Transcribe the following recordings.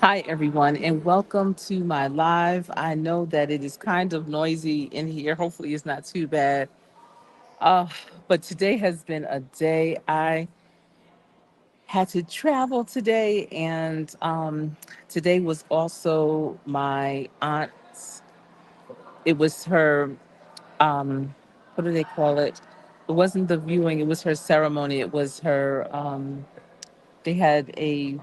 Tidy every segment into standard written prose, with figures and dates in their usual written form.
Hi, everyone, and welcome to my live. I know that it is kind of noisy in here. Hopefully, it's not too bad. Uh, but today has been a day. I had to travel today, and today was also my aunt's. It was her, um, what do they call it? It wasn't the viewing, it was her ceremony. It was her, they had a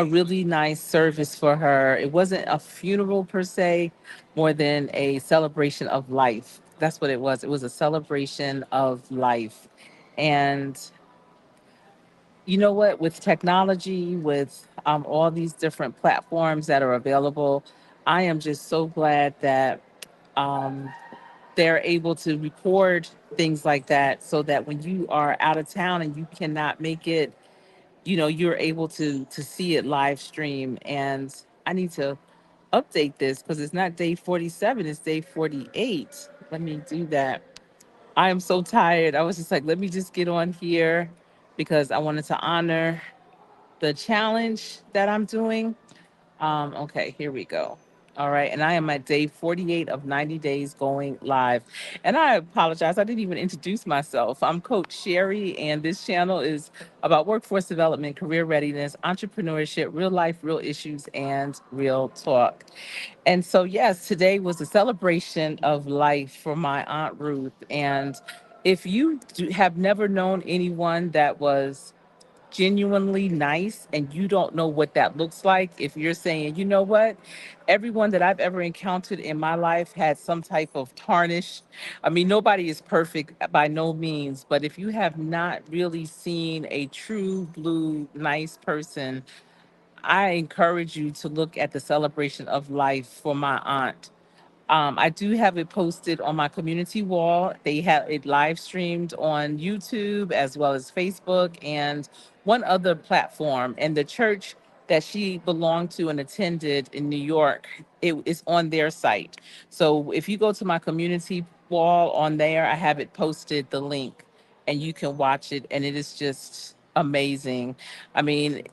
really nice service for her. It wasn't a funeral per se, more than a celebration of life. That's what it was. It was a celebration of life. And you know what? With technology, with all these different platforms that are available, I am just so glad that um, they're able to record things like that so that when you are out of town and you cannot make it, you're able to see it live stream. And I need to update this because it's not day 47, it's day 48. Let me do that. I am so tired. I was just like, let me just get on here because I wanted to honor the challenge that I'm doing. Okay, here we go. All right, and I am at day 48 of 90 days going live. And I apologize, I didn't even introduce myself. I'm Coach Sherry, and this channel is about workforce development, career readiness, entrepreneurship, real life, real issues, and real talk. And so, yes, today was a celebration of life for my Aunt Ruth. And if have never known anyone that was genuinely nice and you don't know what that looks like, if you're saying, you know what, everyone that I've ever encountered in my life had some type of tarnish. I mean, nobody is perfect by no means, but if you have not really seen a true blue nice person, I encourage you to look at the celebration of life for my aunt. I do have it posted on my community wall. They have it live streamed on YouTube as well as Facebook and one other platform. And the church that she belonged to and attended in New York, it is on their site. So if you go to my community wall on there, I have it posted, the link, and you can watch it. And it is just amazing. I mean,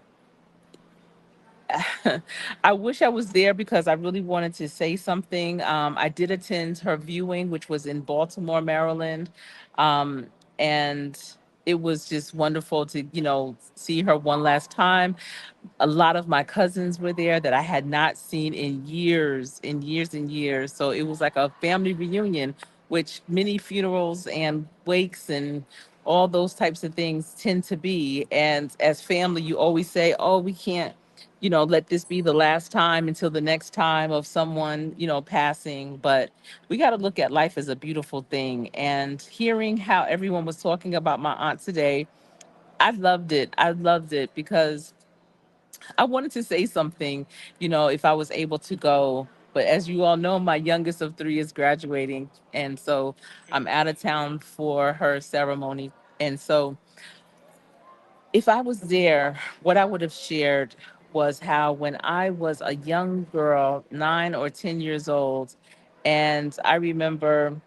I wish I was there because I really wanted to say something. I did attend her viewing, which was in Baltimore, Maryland. Um, and it was just wonderful to, see her one last time. A lot of my cousins were there that I had not seen in years, in years and years. So it was like a family reunion, which many funerals and wakes and all those types of things tend to be. And as family, you always say, oh, we can't, let this be the last time until the next time of someone, passing. But we got to look at life as a beautiful thing. And hearing how everyone was talking about my aunt today, I loved it. I loved it because I wanted to say something, if I was able to go. But as you all know, my youngest of three is graduating. And so I'm out of town for her ceremony. And so if I was there, what I would have shared was how when I was a young girl, 9 or 10 years old, and I remember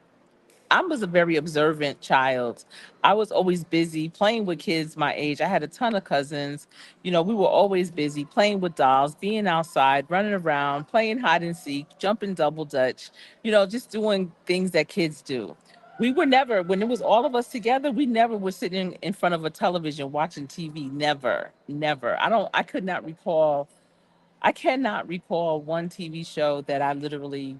I was a very observant child. I was always busy playing with kids my age. I had a ton of cousins. We were always busy playing with dolls, being outside, running around, playing hide and seek, jumping double dutch, just doing things that kids do. We were never, when it was all of us together, we never were sitting in front of a television watching TV. Never, never. I cannot recall one TV show that I literally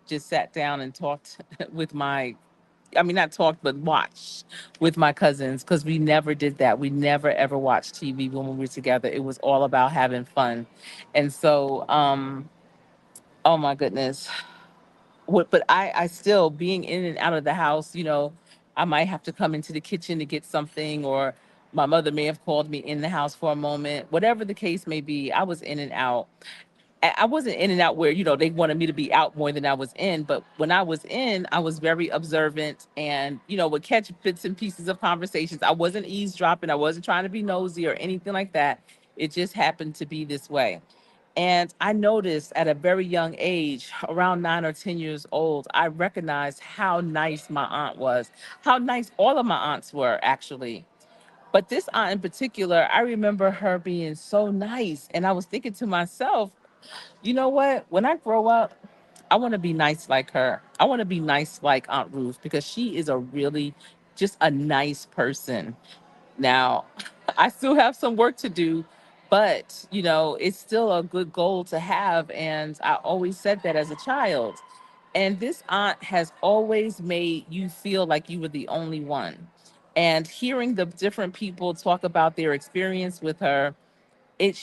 just sat down and talked with not talked, but watched with my cousins because we never did that. We never ever watched TV when we were together. It was all about having fun. And so, oh my goodness. But I still, being in and out of the house, I might have to come into the kitchen to get something, or my mother may have called me in the house for a moment. Whatever the case may be, I was in and out. I wasn't in and out where, they wanted me to be out more than I was in. But when I was in, I was very observant and, would catch bits and pieces of conversations. I wasn't eavesdropping. I wasn't trying to be nosy or anything like that. It just happened to be this way. And I noticed at a very young age, around 9 or 10 years old, I recognized how nice my aunt was, how nice all of my aunts were, actually. But this aunt in particular, I remember her being so nice. And I was thinking to myself, you know what? When I grow up, I want to be nice like her. I want to be nice like Aunt Ruth because she is a really just a nice person. Now, I still have some work to do, but it's still a good goal to have. And I always said that as a child. And this aunt has always made you feel like you were the only one. And hearing the different people talk about their experience with her, it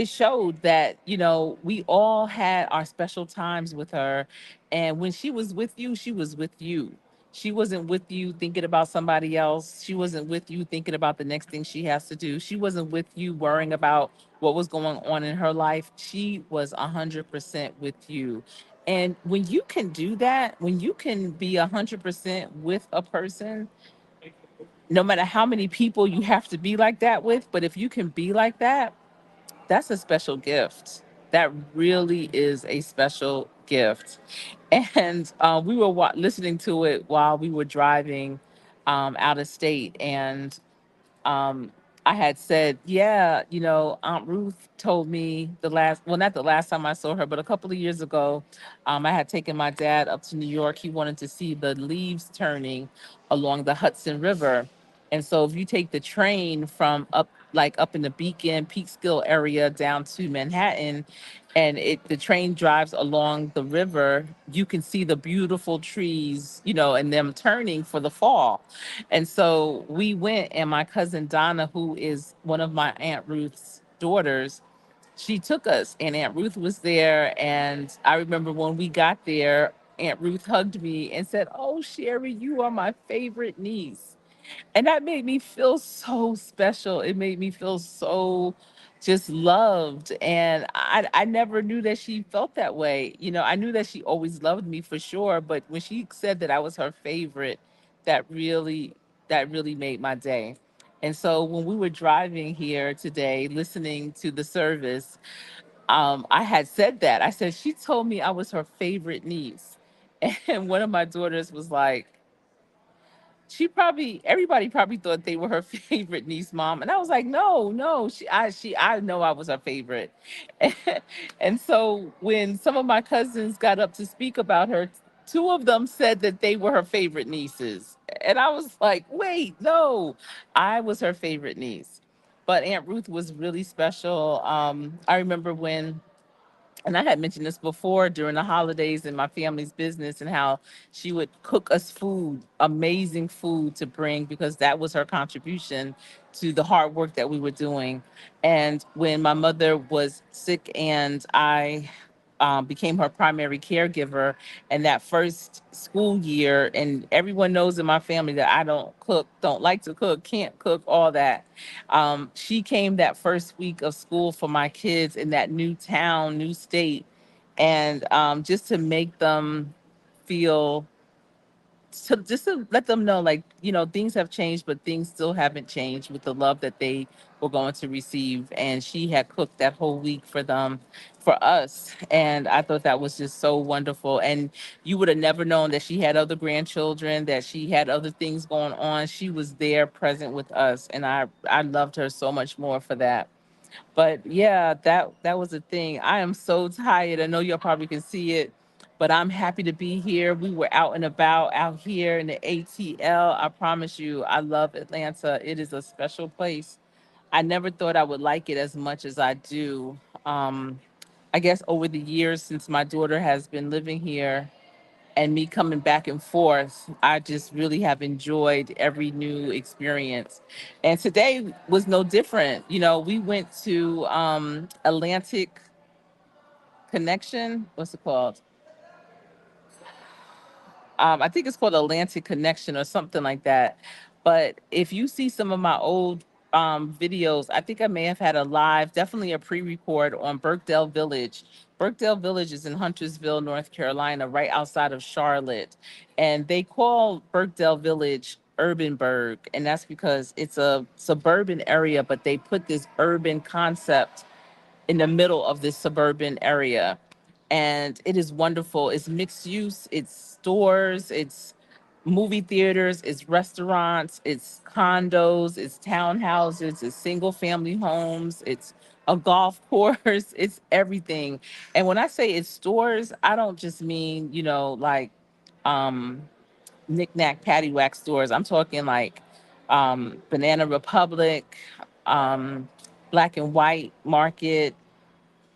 showed that we all had our special times with her, and when she was with you, she was with you. She wasn't with you thinking about somebody else. She wasn't with you thinking about the next thing she has to do. She wasn't with you worrying about what was going on in her life. She was 100% with you. And when you can do that, when you can be 100% with a person, no matter how many people you have to be like that with, but if you can be like that, that's a special gift. That really is a special gift. And we were listening to it while we were driving out of state. And um, I had said, yeah, Aunt Ruth told me well, not the last time I saw her, but a couple of years ago, I had taken my dad up to New York. He wanted to see the leaves turning along the Hudson River. And so if you take the train from up in the Beacon, Peekskill area down to Manhattan, and the train drives along the river, you can see the beautiful trees, and them turning for the fall. And so we went, and my cousin Donna, who is one of my Aunt Ruth's daughters, she took us, and Aunt Ruth was there. And I remember when we got there, Aunt Ruth hugged me and said, "Oh, Sherry, you are my favorite niece." And that made me feel so special. It made me feel so just loved. And I never knew that she felt that way. I knew that she always loved me for sure. But when she said that I was her favorite, that really, that really made my day. And so when we were driving here today, listening to the service, I had said that. I said, she told me I was her favorite niece. And one of my daughters was like, everybody probably thought they were her favorite niece, mom. And I was like, no, no, I know I was her favorite. And so when some of my cousins got up to speak about her, two of them said that they were her favorite nieces. And I was like, wait, no, I was her favorite niece. But Aunt Ruth was really special. I remember when, and I had mentioned this before, during the holidays in my family's business, and how she would cook us food, amazing food to bring, because that was her contribution to the hard work that we were doing. And when my mother was sick and I became her primary caregiver, and that first school year, and everyone knows in my family that I don't cook, don't like to cook, can't cook, all that. She came that first week of school for my kids in that new town, new state, and just to make them feel, just to let them know, like, things have changed, but things still haven't changed with the love that they were going to receive. And she had cooked that whole week for them, for us. And I thought that was just so wonderful. And you would have never known that she had other grandchildren, that she had other things going on. She was there present with us. And I loved her so much more for that. But yeah, that was a thing. I am so tired. I know y'all probably can see it, but I'm happy to be here. We were out and about out here in the ATL. I promise you, I love Atlanta. It is a special place. I never thought I would like it as much as I do. Um, I guess over the years since my daughter has been living here, and me coming back and forth, I just really have enjoyed every new experience. And today was no different. We went to Atlantic Connection. What's it called? I think it's called Atlantic Connection or something like that. But if you see some of my old videos, I think I may have had a live, definitely a pre-record on Birkdale Village. Birkdale Village is in Huntersville, North Carolina, right outside of Charlotte. And they call Birkdale Village Urbanburg, and that's because it's a suburban area, but they put this urban concept in the middle of this suburban area. And it is wonderful. It's mixed use, it's stores, it's movie theaters, it's restaurants, it's condos, it's townhouses, it's single family homes, it's a golf course, it's everything. And when I say it's stores, I don't just mean, like um knick-knack paddywhack stores. I'm talking like Banana Republic, um Black and White Market,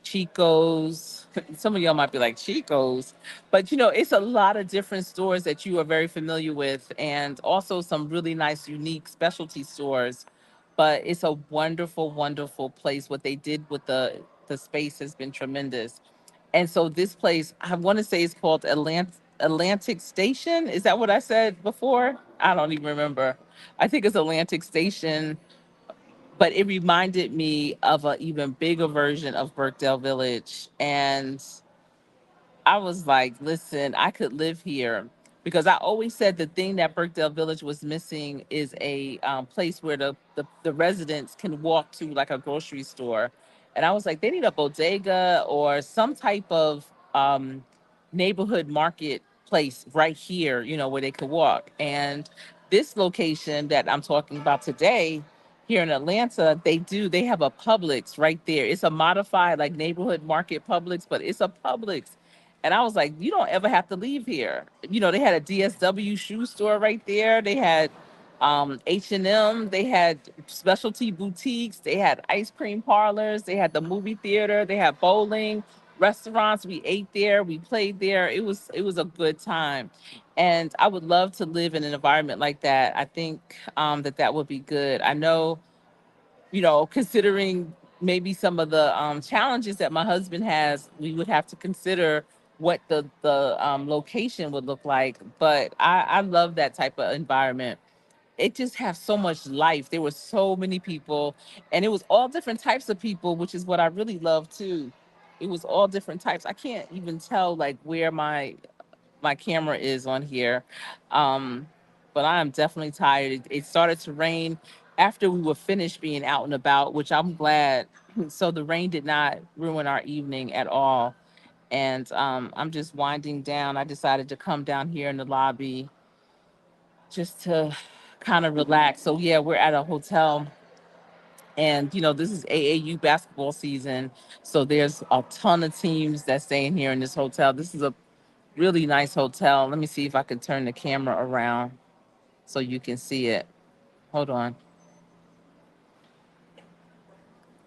Chico's. Some of y'all might be like Chico's, but it's a lot of different stores that you are very familiar with, and also some really nice, unique specialty stores. But it's a wonderful, wonderful place. What they did with the space has been tremendous. And so this place, I want to say, is called Atlantic Station. Is that what I said before? I don't even remember. I think it's Atlantic Station, but it reminded me of an even bigger version of Birkdale Village. And I was like, listen, I could live here, because I always said the thing that Birkdale Village was missing is a place where the residents can walk to, like a grocery store. And I was like, they need a bodega or some type of neighborhood market place right here, where they could walk. And this location that I'm talking about today, here in Atlanta, they have a Publix right there. It's a modified like neighborhood market Publix, but it's a Publix. And I was like, you don't ever have to leave here. They had a DSW shoe store right there. They had H&M, they had specialty boutiques, they had ice cream parlors, they had the movie theater, they had bowling, restaurants. We ate there, we played there. It was a good time. And I would love to live in an environment like that. I think that would be good. I know, considering maybe some of the challenges that my husband has, we would have to consider what the location would look like. But I love that type of environment. It just has so much life. There were so many people, and it was all different types of people, which is what I really love too. It was all different types. I can't even tell like where my camera is on here. Um, but I am definitely tired. It started to rain after we were finished being out and about, which I'm glad. So the rain did not ruin our evening at all. And I'm just winding down. I decided to come down here in the lobby just to kind of relax. So yeah, we're at a hotel, and this is AAU basketball season. So there's a ton of teams that stay in here in this hotel. This is a really nice hotel. Let me see if I can turn the camera around so you can see it. Hold on.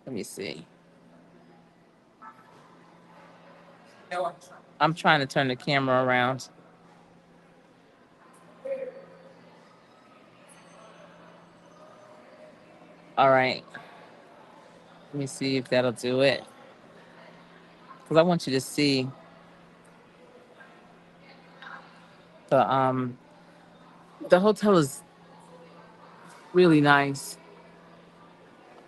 Let me see. I'm trying to turn the camera around. All right. Let me see if that'll do it. Because I want you to see the the hotel is really nice.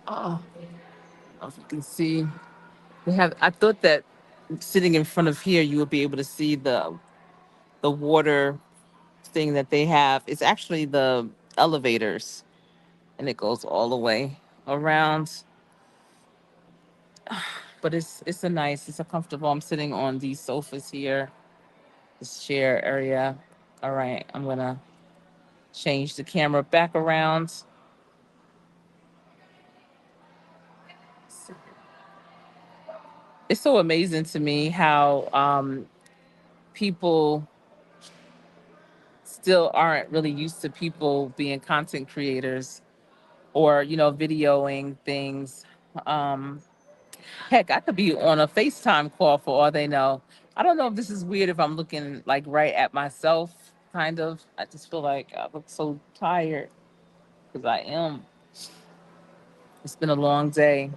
Oh, I don't know if you can see. I thought that sitting in front of here you would be able to see the water thing that they have. It's actually the elevators, and it goes all the way around. But it's a comfortable. I'm sitting on these sofas here, this chair area. All right, I'm gonna change the camera back around. It's so amazing to me how people still aren't really used to people being content creators, or videoing things. Um, Heck, I could be on a FaceTime call for all they know. I don't know if this is weird if I'm looking like right at myself, kind of. I just feel like I look so tired, because I am. It's been a long day,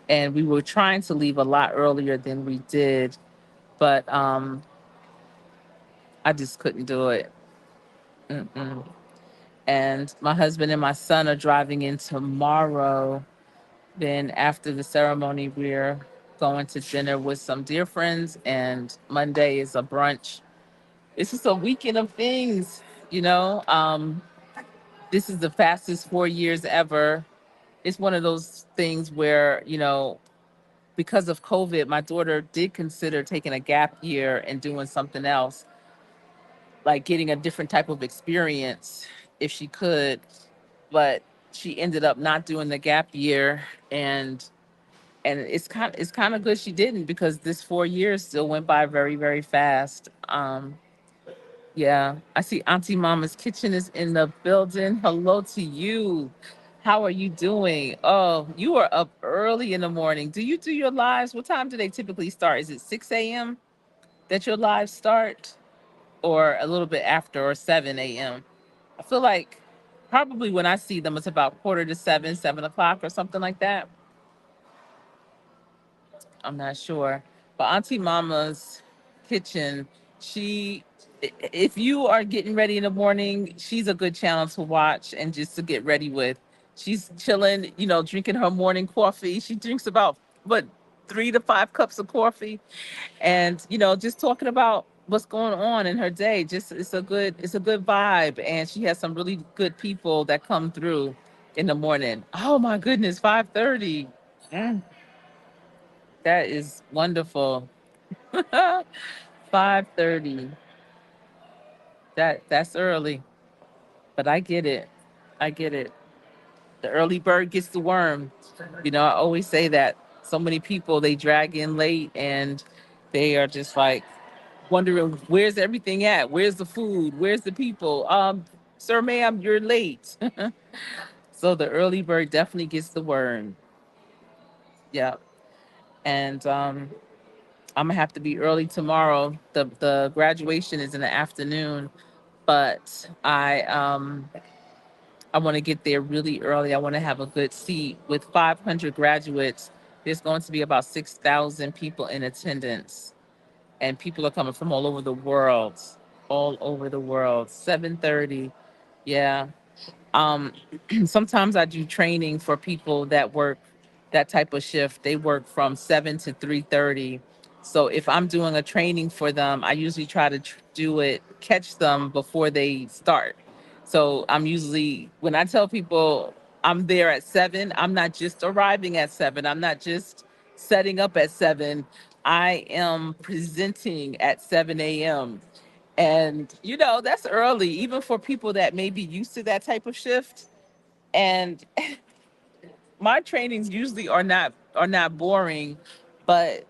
and we were trying to leave a lot earlier than we did, but I just couldn't do it. Mm-mm. And my husband and my son are driving in tomorrow. Then after the ceremony, we're going to dinner with some dear friends, and Monday is a brunch. It's just a weekend of things, you know. This is the fastest 4 years ever. It's one of those things where, because of COVID, my daughter did consider taking a gap year and doing something else. like getting a different type of experience if she could, but she ended up not doing the gap year, and it's kind of good she didn't, because this 4 years still went by very, very fast. Yeah, I see Auntie Mama's Kitchen is in the building. Hello to you. How are you doing? Oh, you are up early in the morning. Do you do your lives? What time do they typically start? Is it 6 a.m. that your lives start, or a little bit after, or 7 a.m.? I feel like probably when I see them, it's about quarter to seven, 7 o'clock, or something like that. I'm not sure. But Auntie Mama's Kitchen, she, if you are getting ready in the morning, she's a good channel to watch and just to get ready with. She's chilling, drinking her morning coffee. She drinks about, what, 3 to 5 cups of coffee, and just talking about what's going on in her day. Just it's a good vibe, and she has some really good people that come through in the morning. Oh my goodness, 5:30. Mm, that is wonderful. 5:30. That's early, but I get it. I get it. The early bird gets the worm. I always say that. So many people, they drag in late, and they are just like wondering, where's everything at? Where's the food? Where's the people? Sir, ma'am, you're late. So the early bird definitely gets the worm. Yeah. And I'm gonna have to be early tomorrow. The graduation is in the afternoon, but I want to get there really early. I want to have a good seat. With 500 graduates, there's going to be about 6,000 people in attendance, and people are coming from all over the world, all over the world. 7:30, yeah. Um, Sometimes I do training for people that work that type of shift. They work from 7 to 3:30. So if I'm doing a training for them, I usually try to do it, catch them before they start. So I'm usually, when I tell people I'm there at 7, I'm not just arriving at 7. I'm not just setting up at 7. I am presenting at 7 a.m. And that's early, even for people that may be used to that type of shift. And my trainings usually are not boring, but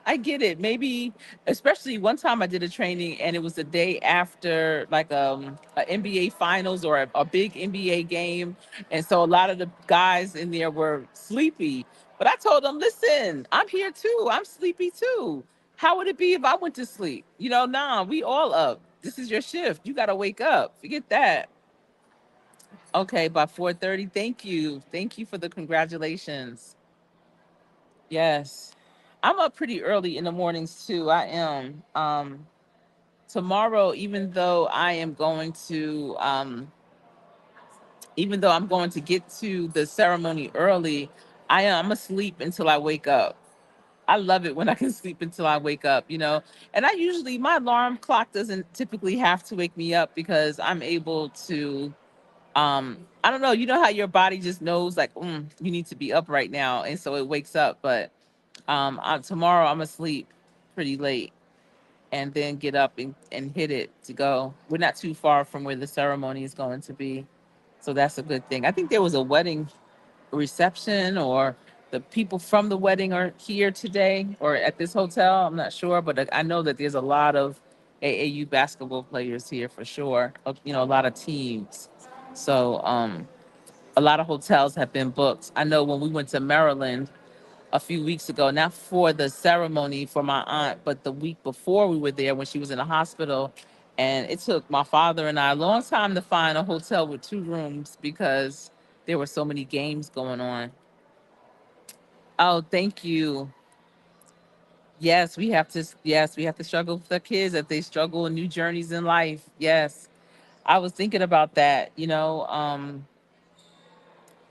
I get it. Maybe, especially one time I did a training, and it was the day after, like, a NBA finals, or a big NBA game, and so a lot of the guys in there were sleepy. But I told them, listen, I'm here too. I'm sleepy too. How would it be if I went to sleep? Nah, we all up. This is your shift. You got to wake up. Forget that. Okay, by 4:30. Thank you. Thank you for the congratulations. Yes. I'm up pretty early in the mornings too. I am. Tomorrow, even though I'm going to get to the ceremony early, I'm asleep until I wake up. I love it when I can sleep until I wake up. And my alarm clock doesn't typically have to wake me up, because I'm able to, I don't know, how your body just knows, like, you need to be up right now, and so it wakes up. But tomorrow I'm asleep pretty late, and then get up and hit it to go. We're not too far from where the ceremony is going to be, so that's a good thing. I think there was a wedding reception, or the people from the wedding are here today, or at this hotel. I'm not sure, but I know that there's a lot of AAU basketball players here for sure. A lot of teams. So a lot of hotels have been booked. I know when we went to Maryland a few weeks ago, not for the ceremony for my aunt, but the week before, we were there when she was in the hospital. And it took my father and I a long time to find a hotel with 2 rooms, because there were so many games going on. Oh, thank you. Yes, we have to struggle with the kids as they struggle in new journeys in life. Yes. I was thinking about that.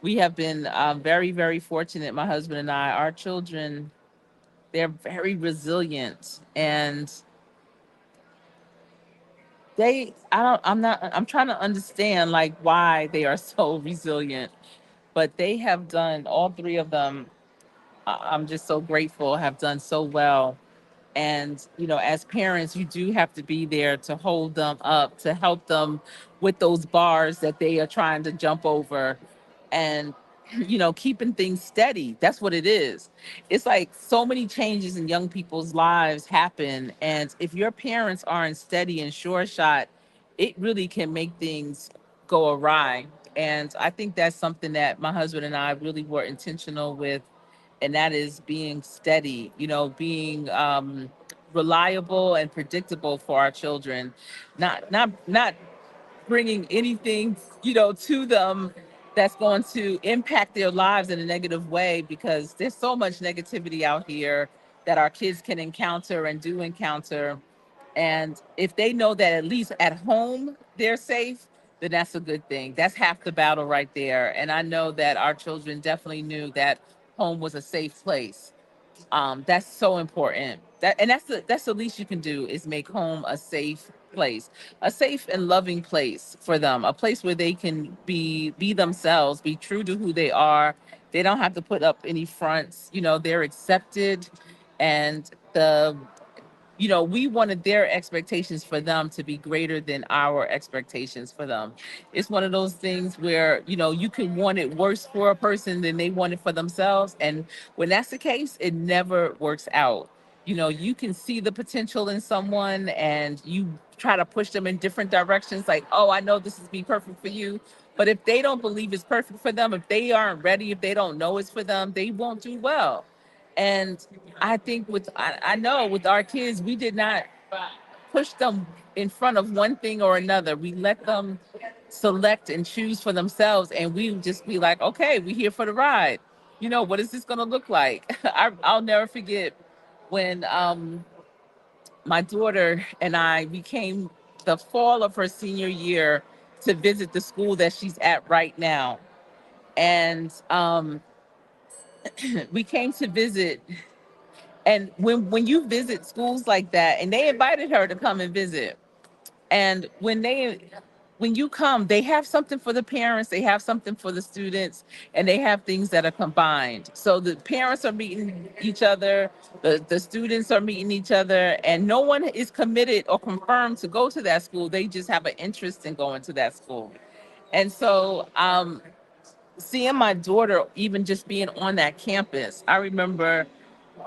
We have been very, very fortunate, my husband and I. Our children, they're very resilient, and I'm trying to understand, like, why they are so resilient, but they have done, all 3 of them, I'm just so grateful, have done so well. And, as parents, you do have to be there to hold them up, to help them with those bars that they are trying to jump over. And, keeping things steady. That's what it is. It's like so many changes in young people's lives happen. And if your parents aren't steady and sure shot, it really can make things go awry. And I think that's something that my husband and I really were intentional with, and that is being steady, being reliable and predictable for our children, not bringing anything, to them that's going to impact their lives in a negative way, because there's so much negativity out here that our kids can encounter and do encounter. And if they know that at least at home they're safe, then that's a good thing. That's half the battle right there. And I know that our children definitely knew that home was a safe place. That's so important. That's the least you can do, is make home a safe place, a safe and loving place for them, a place where they can be themselves, be true to who they are. They don't have to put up any fronts. They're accepted, and we wanted their expectations for them to be greater than our expectations for them. It's one of those things where, you can want it worse for a person than they want it for themselves. And when that's the case, it never works out. You can see the potential in someone and you try to push them in different directions, like, oh, I know this is be perfect for you. But if they don't believe it's perfect for them, if they aren't ready, if they don't know it's for them, they won't do well. And I think I know with our kids, we did not push them in front of one thing or another. We let them select and choose for themselves. And we would just be like, okay, we're here for the ride. What is this going to look like? I'll never forget when my daughter and I, we came the fall of her senior year to visit the school that she's at right now. And we came to visit. And when you visit schools like that, and they invited her to come and visit, and when you come, they have something for the parents, they have something for the students, and they have things that are combined. So the parents are meeting each other, the students are meeting each other, and no one is committed or confirmed to go to that school. They just have an interest in going to that school. And so seeing my daughter even just being on that campus, I remember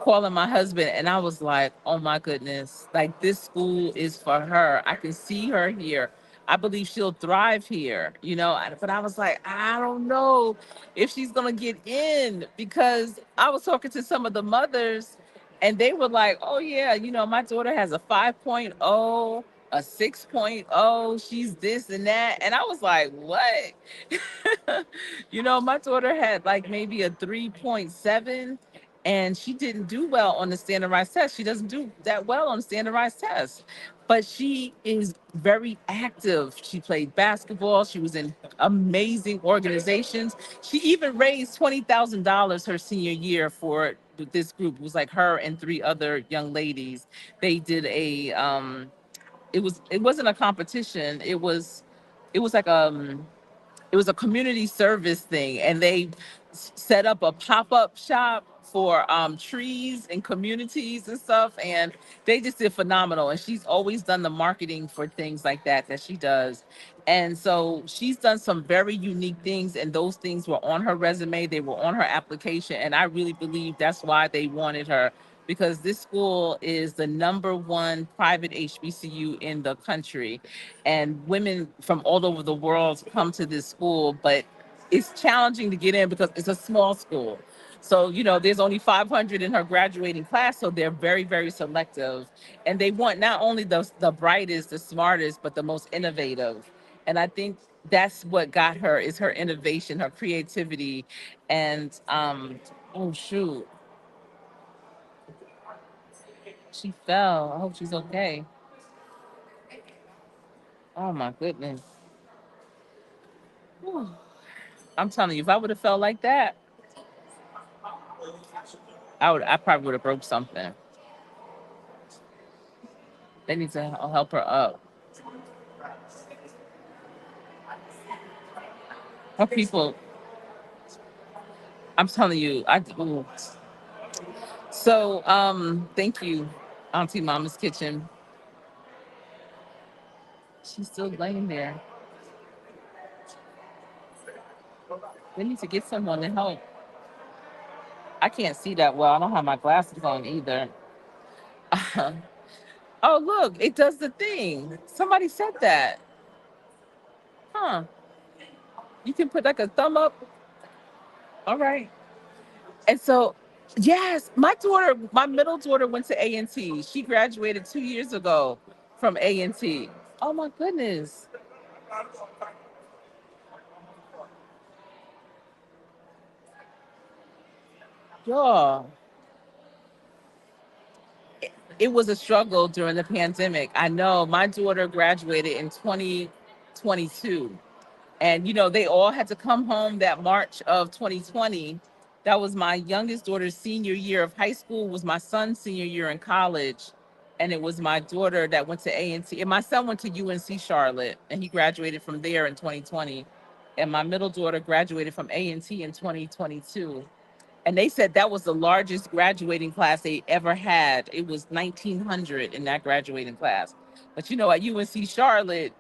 calling my husband and I was like, oh my goodness, like this school is for her. I can see her here. I believe she'll thrive here, but I was like, I don't know if she's going to get in, because I was talking to some of the mothers and they were like, oh yeah, my daughter has a 5.0, a 6.0, she's this and that. And I was like, what? My daughter had like maybe a 3.7, and she didn't do well on the standardized test. She doesn't do that well on the standardized test, but she is very active. She played basketball. She was in amazing organizations. She even raised $20,000 her senior year for this group. It was like her and three other young ladies. They did it wasn't a competition. It was like it was a community service thing, and they set up a pop-up shop for trees and communities and stuff, and they just did phenomenal. And she's always done the marketing for things like that she does. And so she's done some very unique things, and those things were on her resume, they were on her application, and I really believe that's why they wanted her, because this school is the number one private HBCU in the country, and women from all over the world come to this school. But it's challenging to get in because it's a small school. So, there's only 500 in her graduating class, so they're very, very selective. And they want not only the brightest, the smartest, but the most innovative. And I think that's what got her, is her innovation, her creativity. And oh shoot, she fell. I hope she's okay. Oh my goodness. Whew. I'm telling you, if I would have felt like that, I probably would have broke something. They need to help her up. Her people, I'm telling you, ooh. So thank you. Auntie Mama's kitchen. She's still laying there. We need to get someone to help. I can't see that well. I don't have my glasses on either. Oh, look, it does the thing. Somebody said that. Huh. You can put like a thumb up. All right. And so, yes, my daughter, my middle daughter went to A&T. She graduated 2 years ago from A&T. Oh my goodness. Yeah. It was a struggle during the pandemic. I know my daughter graduated in 2022. And they all had to come home that March of 2020. That was my youngest daughter's senior year of high school, was my son's senior year in college, and it was my daughter that went to A&T. And my son went to UNC Charlotte, and he graduated from there in 2020. And my middle daughter graduated from A&T in 2022. And they said that was the largest graduating class they ever had. It was 1,900 in that graduating class. But at UNC Charlotte,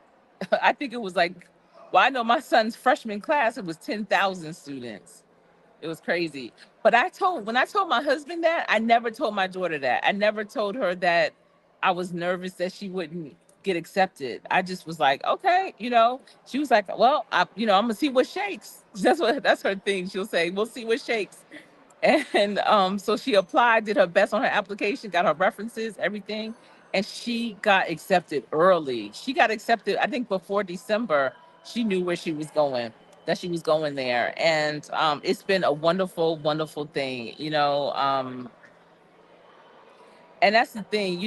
I think it was like, well, I know my son's freshman class, it was 10,000 students. It was crazy. But when I told my husband that, I never told my daughter that. I never told her that I was nervous that she wouldn't get accepted. I just was like, okay, She was like, well, I'm gonna see what shakes. That's her thing. She'll say, we'll see what shakes. And so she applied, did her best on her application, got her references, everything, and she got accepted early. She got accepted, I think, before December. She knew where she was going, that she was going there, and it's been a wonderful, wonderful thing. And that's the thing,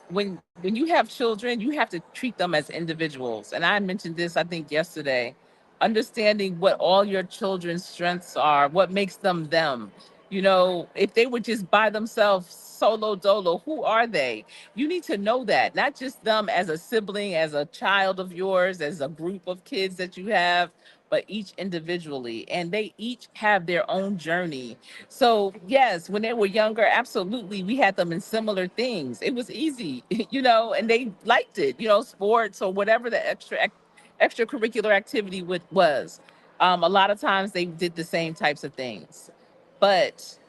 when you have children, you have to treat them as individuals. And I mentioned this, I think, yesterday. Understanding what all your children's strengths are, what makes them them. If they were just by themselves, solo dolo, who are they? You need to know that, not just them as a sibling, as a child of yours, as a group of kids that you have, but each individually. And they each have their own journey. So, yes, when they were younger, absolutely, we had them in similar things. It was easy, and they liked it, sports or whatever the extracurricular activity was. A lot of times they did the same types of things, but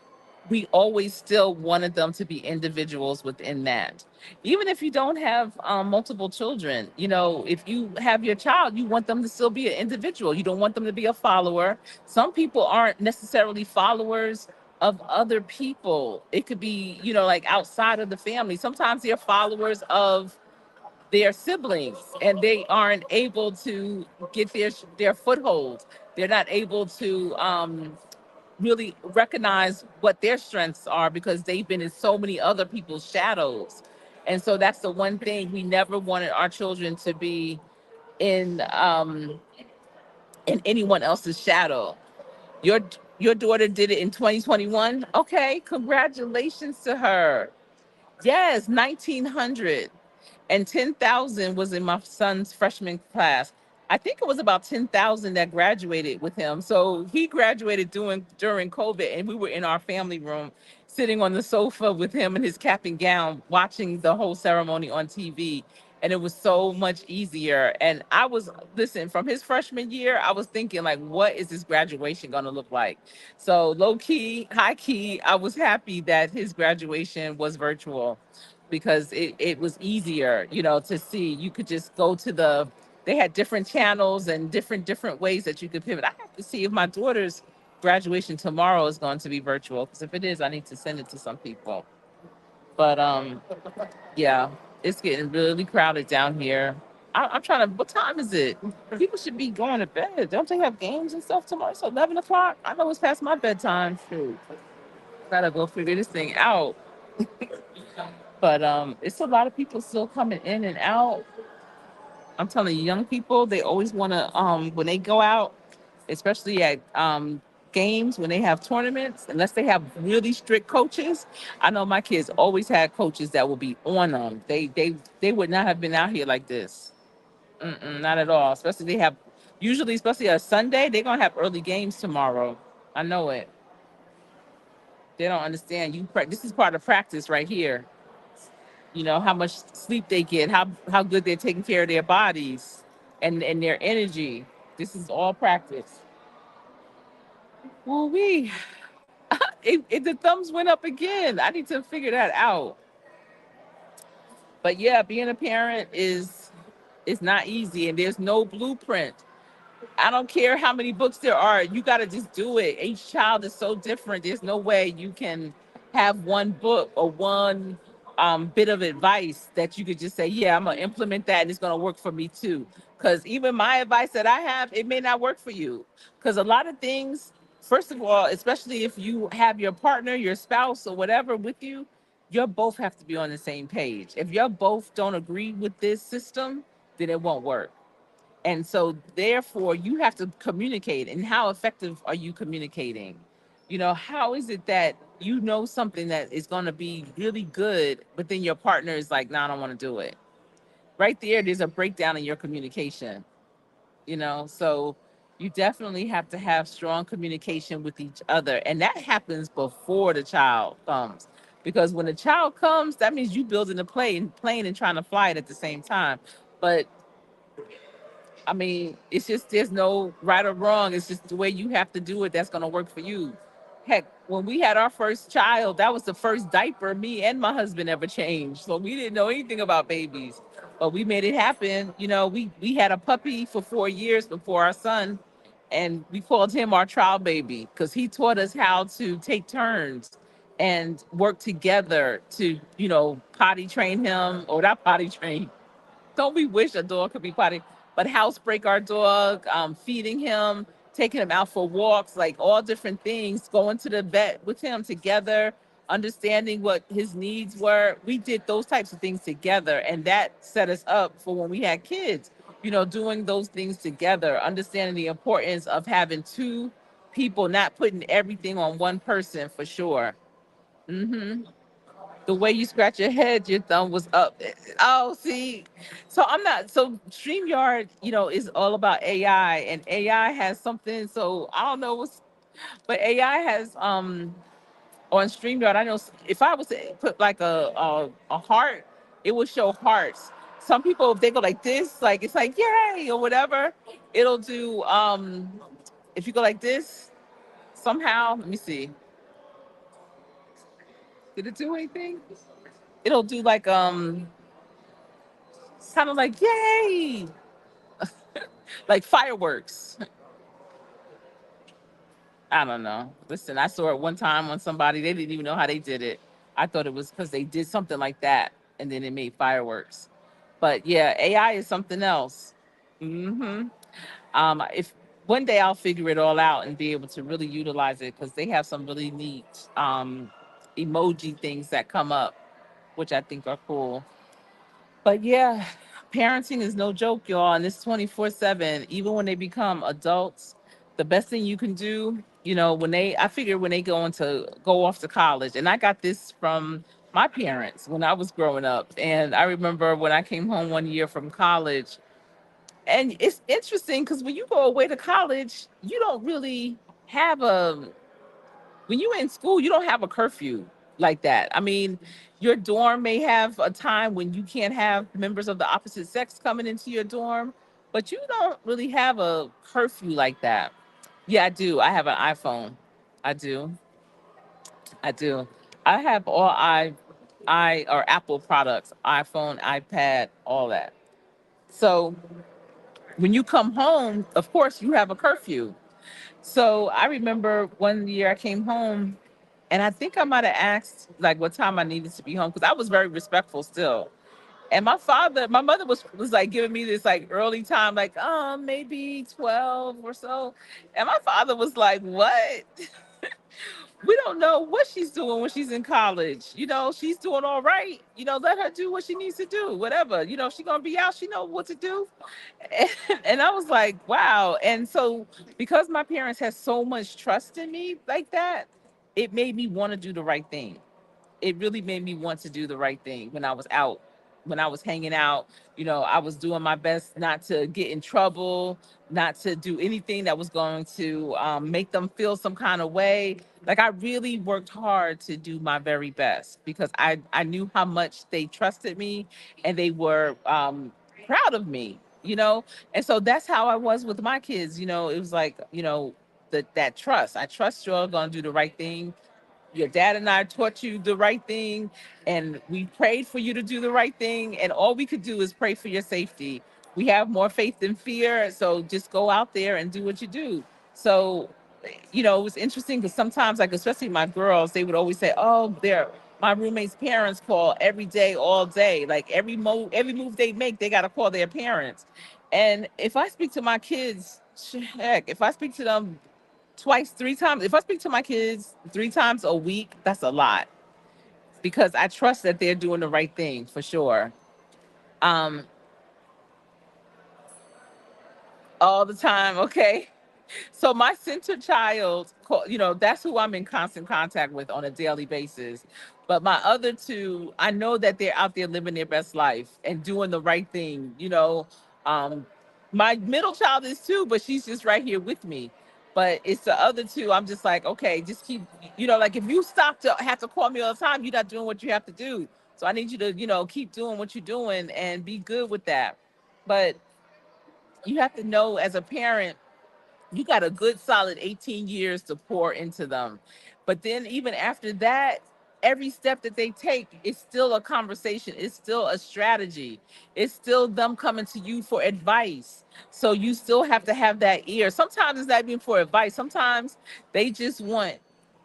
we always still wanted them to be individuals within that. Even if you don't have multiple children, if you have your child, you want them to still be an individual. You don't want them to be a follower. Some people aren't necessarily followers of other people. It could be, like outside of the family. Sometimes they're followers of their siblings, and they aren't able to get their foothold. They're not able to really recognize what their strengths are because they've been in so many other people's shadows. And so that's the one thing, we never wanted our children to be in in anyone else's shadow. Your your daughter did it in 2021. Okay, congratulations to her. Yes, 1,900. And 10,000 was in my son's freshman class. I think it was about 10,000 that graduated with him. So he graduated during COVID, and we were in our family room sitting on the sofa with him in his cap and gown, watching the whole ceremony on TV. And it was so much easier. And listen, from his freshman year, I was thinking, like, what is this graduation going to look like? So low key, high key, I was happy that his graduation was virtual because it was easier, to see. You could just go to they had different channels and different ways that you could pivot. I have to see if my daughter's graduation tomorrow is going to be virtual, because if it is, I need to send it to some people. But yeah, it's getting really crowded down here. I'm trying to. What time is it? People should be going to bed. Don't they have games and stuff tomorrow? It's 11 o'clock. I know it's past my bedtime. Shoot, gotta go figure this thing out. But it's a lot of people still coming in and out. I'm telling you, young people, they always want to when they go out, especially at games, when they have tournaments, unless they have really strict coaches. I know my kids always had coaches that would be on them. They would not have been out here like this. Mm-mm, not at all. Especially they have usually, especially a Sunday, they're gonna have early games tomorrow. I know it. They don't understand. This is part of practice right here. how much sleep they get, how good they're taking care of their bodies and their energy. This is all practice. Well, the thumbs went up again. I need to figure that out. But yeah, being a parent is not easy, and there's no blueprint. I don't care how many books there are. You got to just do it. Each child is so different. There's no way you can have one book or one bit of advice that you could just say, yeah, I'm going to implement that and it's going to work for me too. Because even my advice that I have, it may not work for you. Because a lot of things, first of all, especially if you have your partner, your spouse, or whatever with you, you both have to be on the same page. If you both don't agree with this system, then it won't work. And so, therefore, you have to communicate. And how effective are you communicating? How is it that you know something that is going to be really good, but then your partner is like, no, I don't want to do it? Right there's a breakdown in your communication. So, you definitely have to have strong communication with each other. And that happens before the child comes. Because when the child comes, that means you building a plane and trying to fly it at the same time. But I mean, it's just there's no right or wrong. It's just the way you have to do it that's going to work for you. Heck, when we had our first child, that was the first diaper me and my husband ever changed. So we didn't know anything about babies, but we made it happen. We had a puppy for 4 years before our son, and we called him our trial baby because he taught us how to take turns and work together to, potty train him or not potty train. Don't we wish a dog could be potty? But housebreak our dog, feeding him, taking him out for walks, like all different things, going to the vet with him together, understanding what his needs were. We did those types of things together, and that set us up for when we had kids, doing those things together, understanding the importance of having two people, not putting everything on one person for sure. Hmm. The way you scratch your head, your thumb was up. Oh, see. So I'm not so StreamYard, is all about AI, and AI has something. So I don't know but AI has on StreamYard, I know if I was to put like a heart, it would show hearts. Some people, if they go like this, like it's like yay or whatever, it'll do if you go like this, somehow, let me see. Did it do anything? It'll do like kind of like yay, like fireworks. I don't know. Listen, I saw it one time on somebody. They didn't even know how they did it. I thought it was because they did something like that and then it made fireworks. But yeah, AI is something else. Hmm. If one day I'll figure it all out and be able to really utilize it because they have some really neat emoji things that come up, which I think are cool. But yeah, parenting is no joke, y'all, and it's 24/7. Even when they become adults, the best thing you can do, I figure when they go off to college, and I got this from my parents when I was growing up. And I remember when I came home one year from college, and it's interesting because when you go away to college, you don't really have a when you're in school, you don't have a curfew like that. I mean, your dorm may have a time when you can't have members of the opposite sex coming into your dorm, but you don't really have a curfew like that. Yeah, I do. I have an iPhone. I do. I do. I have all I or Apple products, iPhone, iPad, all that. So when you come home, of course you have a curfew. So I remember one year I came home and I think I might have asked like what time I needed to be home because I was very respectful still. And my mother was like giving me this like early time, like maybe 12 or so. And my father was like, "What? We don't know what she's doing when she's in college. She's doing all right. Let her do what she needs to do. Whatever. If she's gonna be out, she know what to do." And I was like, wow. And so because my parents had so much trust in me like that, it made me want to do the right thing. It really made me want to do the right thing when I was out, when I was hanging out, I was doing my best not to get in trouble, not to do anything that was going to make them feel some kind of way. Like, I really worked hard to do my very best because I knew how much they trusted me, and they were proud of me, and so that's how I was with my kids. It was like, that trust. I trust you're going to do the right thing. Your dad and I taught you the right thing, and we prayed for you to do the right thing. And all we could do is pray for your safety. We have more faith than fear. So just go out there and do what you do. So, it was interesting because sometimes, like, especially my girls, they would always say, oh, my roommate's parents call every day, all day. Like, every move they make, they got to call their parents. And if I speak to my kids, heck, if I speak to them twice, three times. If I speak to my kids 3 times a week, that's a lot because I trust that they're doing the right thing for sure. Um, all the time. Okay. So my center child, that's who I'm in constant contact with on a daily basis. But my other two, I know that they're out there living their best life and doing the right thing. Um, my middle child is too, but she's just right here with me. But it's the other two. I'm just like, okay, just keep, like, if you stop to have to call me all the time, you're not doing what you have to do. So I need you to, keep doing what you're doing and be good with that. But you have to know, as a parent, you got a good solid 18 years to pour into them. But then even after that, every step that they take is still a conversation, it's still a strategy, it's still them coming to you for advice. So you still have to have that ear. Sometimes it's not even for advice, sometimes they just want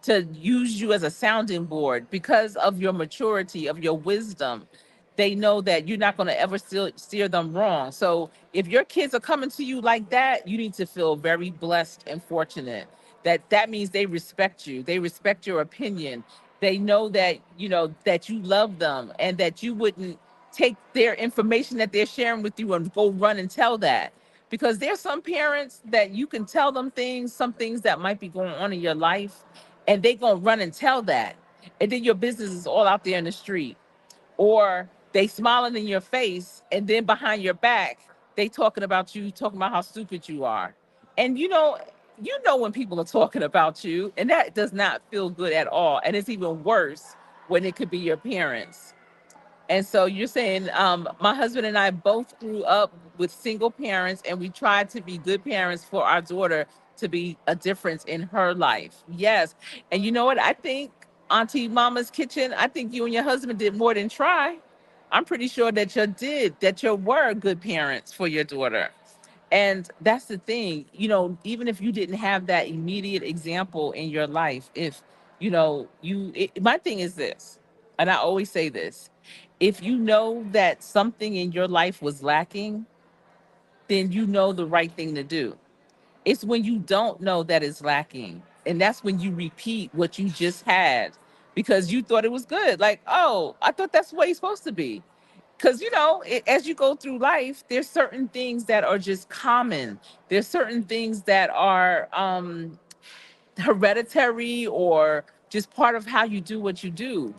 to use you as a sounding board because of your maturity, of your wisdom. They know that you're not going to ever steer them wrong. So if your kids are coming to you like that, you need to feel very blessed and fortunate. That means they respect you. They respect your opinion. They know that, that you love them and that you wouldn't take their information that they're sharing with you and go run and tell that. Because there's some parents that you can tell them things, some things that might be going on in your life, and they gonna run and tell that. And then your business is all out there in the street, or they smiling in your face and then behind your back they talking about you, talking about how stupid you are. And you know when people are talking about you, and that does not feel good at all, and it's even worse when it could be your parents. And so you're saying, my husband and I both grew up with single parents, and we tried to be good parents for our daughter to be a difference in her life. Yes. And you know what? I think Auntie Mama's Kitchen, I think you and your husband did more than try. I'm pretty sure that you were good parents for your daughter. And that's the thing, even if you didn't have that immediate example in your life, if, my thing is this, and I always say this: if you know that something in your life was lacking, then you know the right thing to do. It's when you don't know that it's lacking. And that's when you repeat what you just had because you thought it was good. Like, oh, I thought that's the way it's supposed to be. Because, as you go through life, there's certain things that are just common. There's certain things that are hereditary or just part of how you do what you do,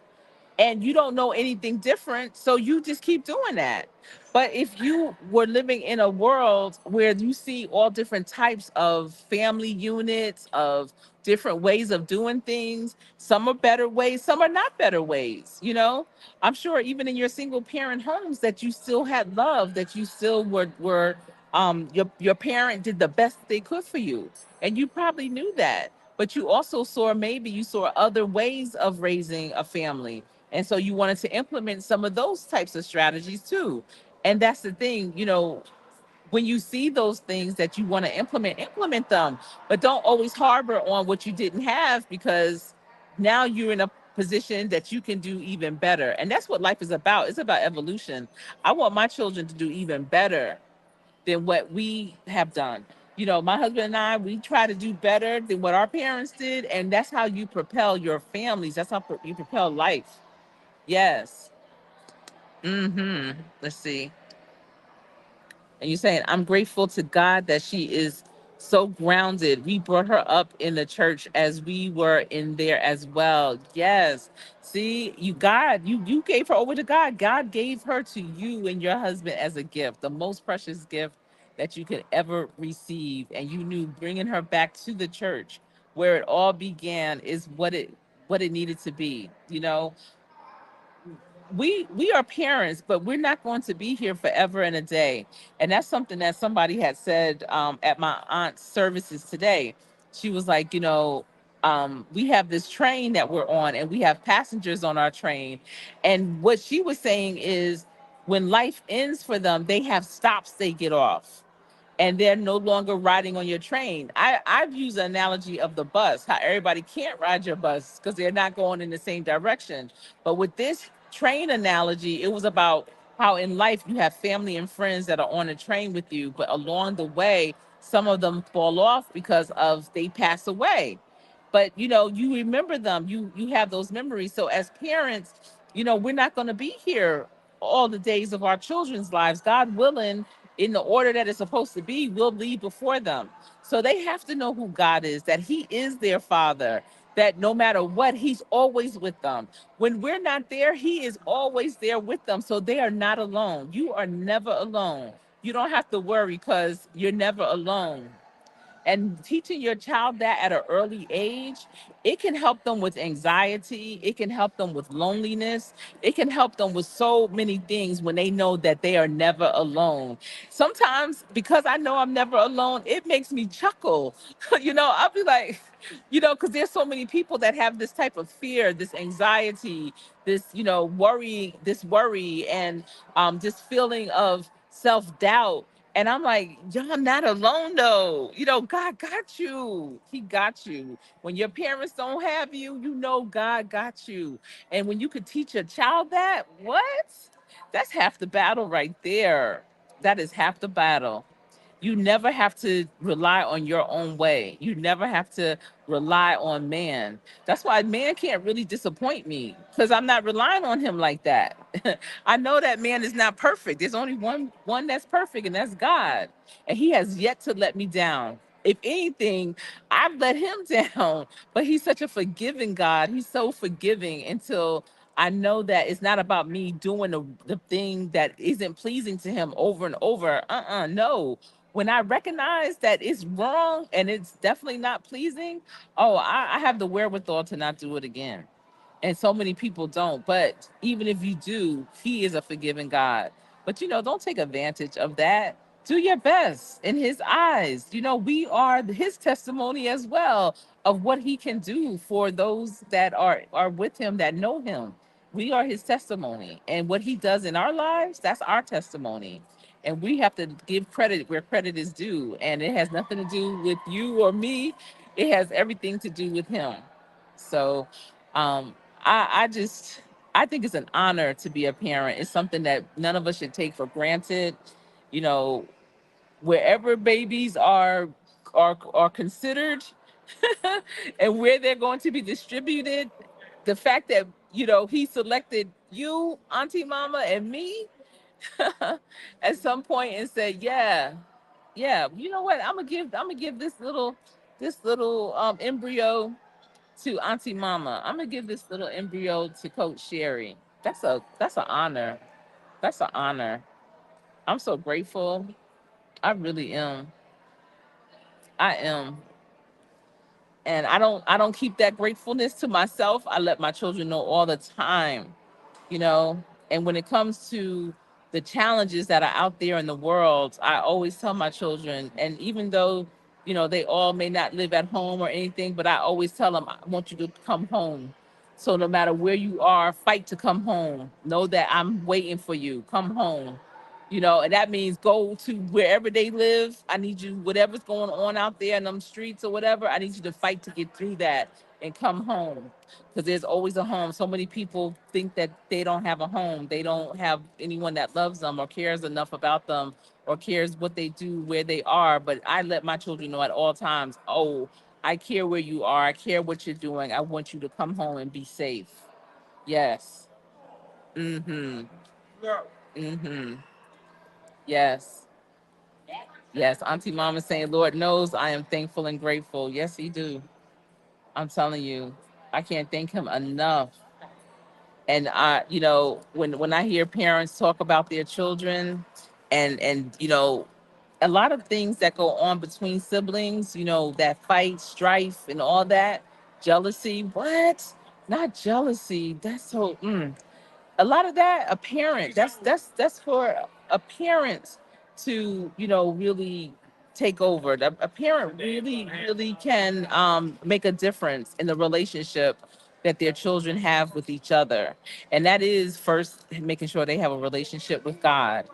and you don't know anything different, so you just keep doing that. But if you were living in a world where you see all different types of family units, of different ways of doing things, some are better ways, some are not better ways, I'm sure even in your single parent homes that you still had love, that you still were your parent did the best they could for you, and you probably knew that. But you also maybe you saw other ways of raising a family, and so you wanted to implement some of those types of strategies too. And that's the thing, when you see those things that you want to implement them, but don't always harbor on what you didn't have, because now you're in a position that you can do even better. And that's what life is about. It's about evolution. I want my children to do even better than what we have done. My husband and I, we try to do better than what our parents did. And that's how you propel your families. That's how you propel life. Yes. Let's see. And you're saying, I'm grateful to God that she is so grounded. We brought her up in the church as we were in there as well. Yes. See, you gave her over to God. God gave her to you and your husband as a gift, the most precious gift that you could ever receive. And you knew bringing her back to the church where it all began is what it needed to be. We are parents, but we're not going to be here forever and a day. And that's something that somebody had said at my aunt's services today. She was like, we have this train that we're on, and we have passengers on our train. And what she was saying is, when life ends for them, they have stops they get off, and they're no longer riding on your train. I've used the analogy of the bus, how everybody can't ride your bus because they're not going in the same direction. But with this train analogy, it was about how in life you have family and friends that are on a train with you, but along the way, some of them fall off because of they pass away. But you remember them, you have those memories. So as parents, we're not going to be here all the days of our children's lives. God willing, in the order that it's supposed to be, we'll leave before them. So they have to know who God is, that He is their Father, that no matter what, He's always with them. When we're not there, He is always there with them. So they are not alone. You are never alone. You don't have to worry because you're never alone. And teaching your child that at an early age, it can help them with anxiety, it can help them with loneliness, it can help them with so many things when they know that they are never alone. Sometimes, because I know I'm never alone, it makes me chuckle. I'll be like, because there's so many people that have this type of fear, this anxiety, this worry, and this feeling of self-doubt. And I'm like, y'all not alone though. God got you. He got you. When your parents don't have you, God got you. And when you could teach a child that, what? That's half the battle right there. That is half the battle. You never have to rely on your own way. You never have to rely on man. That's why man can't really disappoint me, because I'm not relying on him like that. I know that man is not perfect. There's only one that's perfect, and that's God. And He has yet to let me down. If anything, I've let him down. But He's such a forgiving God. He's so forgiving until I know that it's not about me doing the thing that isn't pleasing to Him over and over. No. When I recognize that it's wrong and it's definitely not pleasing, oh, I have the wherewithal to not do it again. And so many people don't. But even if you do, He is a forgiving God. But don't take advantage of that. Do your best in His eyes. We are His testimony as well of what He can do for those that are with Him, that know Him. We are His testimony, and what He does in our lives, that's our testimony. And we have to give credit where credit is due, and it has nothing to do with you or me. It has everything to do with Him. So um I think it's an honor to be a parent. It's something that none of us should take for granted. You know, Wherever babies are considered and where they're going to be distributed, the fact that He selected you, Auntie Mama, and me at some point and said, yeah, yeah, you know what? I'm gonna give this little embryo to Auntie Mama. I'm gonna give this little embryo to Coach Sherry. That's an honor. That's an honor. I'm so grateful. I really am. I am. And I don't keep that gratefulness to myself. I let my children know all the time, you know. And when it comes to the challenges that are out there in the world, I always tell my children, and even though they all may not live at home or anything, but I always tell them, I want you to come home. So no matter where you are, fight to come home. Know that I'm waiting for you. Come home. And that means go to wherever they live. I need you, whatever's going on out there in them streets or whatever, I need you to fight to get through that and come home, because there's always a home. So many people think that they don't have a home. They don't have anyone that loves them or cares enough about them or cares what they do, where they are. But I let my children know at all times, oh, I care where you are. I care what you're doing. I want you to come home and be safe. Yes. Mm-hmm. Mm-hmm. Yes. Yes, Auntie Mama saying, Lord knows I am thankful and grateful. Yes, he do. I'm telling you, I can't thank him enough. And when I hear parents talk about their children, and a lot of things that go on between siblings, that fight, strife, and all that, jealousy. What? Not jealousy. That's so. A lot of that, a parent, that's for a parent to really take over. A parent really can make a difference in the relationship that their children have with each other, and that is first making sure they have a relationship with God,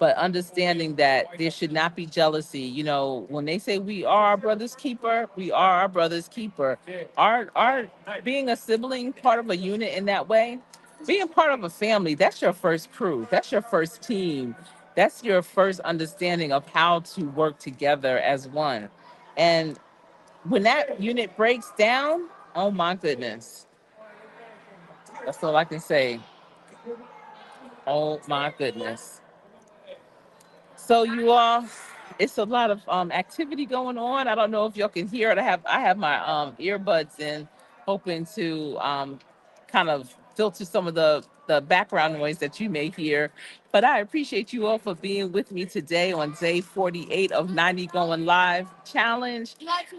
but understanding that there should not be jealousy. When they say we are our brother's keeper, we are our brother's keeper. Our being a sibling, part of a unit in that way, being part of a family, that's your first crew. That's your first team. That's your first understanding of how to work together as one. And when that unit breaks down, oh my goodness, that's all I can say. Oh my goodness. So you all, it's a lot of activity going on. I don't know if y'all can hear it. I have my earbuds in, hoping to kind of filter some of the background noise that you may hear. But I appreciate you all for being with me today on day 48 of 90 Going Live Challenge.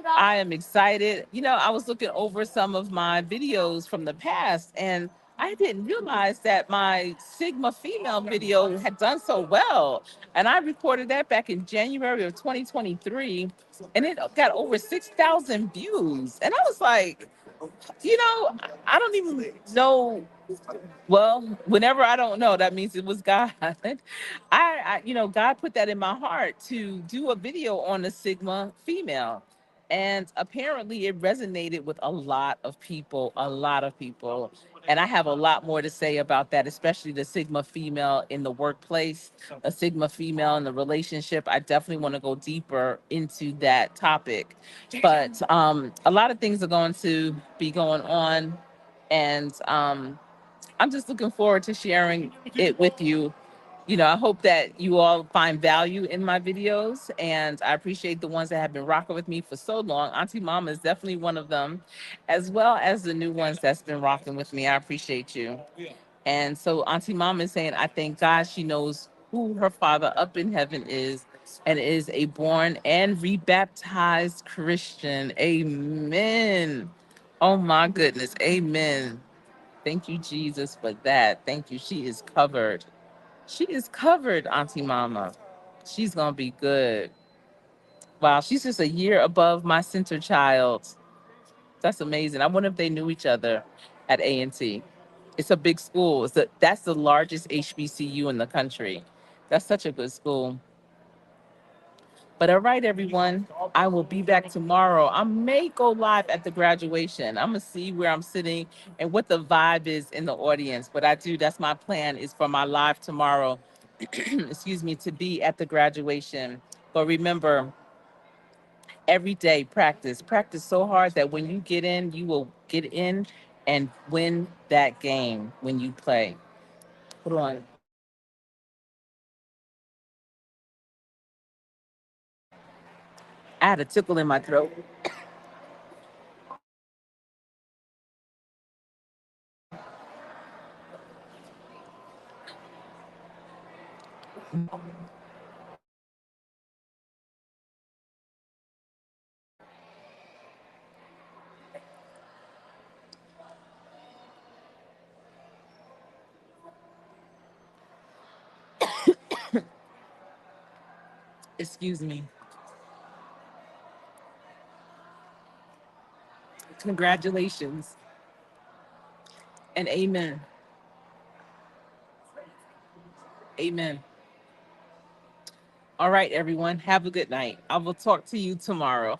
I am excited. I was looking over some of my videos from the past, and I didn't realize that my Sigma female video had done so well. And I recorded that back in January of 2023, and it got over 6,000 views. And I was like, I don't even know. Well, whenever I don't know, that means it was God. God put that in my heart to do a video on the Sigma female. And apparently it resonated with a lot of people, a lot of people. And I have a lot more to say about that, especially the Sigma female in the workplace, a Sigma female in the relationship. I definitely want to go deeper into that topic. But a lot of things are going to be going on. And I'm just looking forward to sharing it with you. I hope that you all find value in my videos, and I appreciate the ones that have been rocking with me for so long. Auntie Mama is definitely one of them, as well as the new ones that's been rocking with me. I appreciate you. And so Auntie Mama is saying, I thank God she knows who her father up in heaven is, and is a born and rebaptized Christian. Amen. Oh my goodness. Amen. Thank you, Jesus, for that. Thank you. She is covered. She is covered, Auntie Mama. She's going to be good. Wow, she's just a year above my center child. That's amazing. I wonder if they knew each other at A&T. It's a big school. That's the largest HBCU in the country. That's such a good school. But all right, everyone, I will be back tomorrow. I may go live at the graduation. I'm gonna see where I'm sitting and what the vibe is in the audience. But that's my plan, is for my live tomorrow, excuse me, to be at the graduation. But remember, every day practice. Practice so hard that when you get in, you will get in and win that game when you play. Hold on. I had a tickle in my throat. Excuse me. Congratulations and amen. Amen. All right, everyone. Have a good night. I will talk to you tomorrow.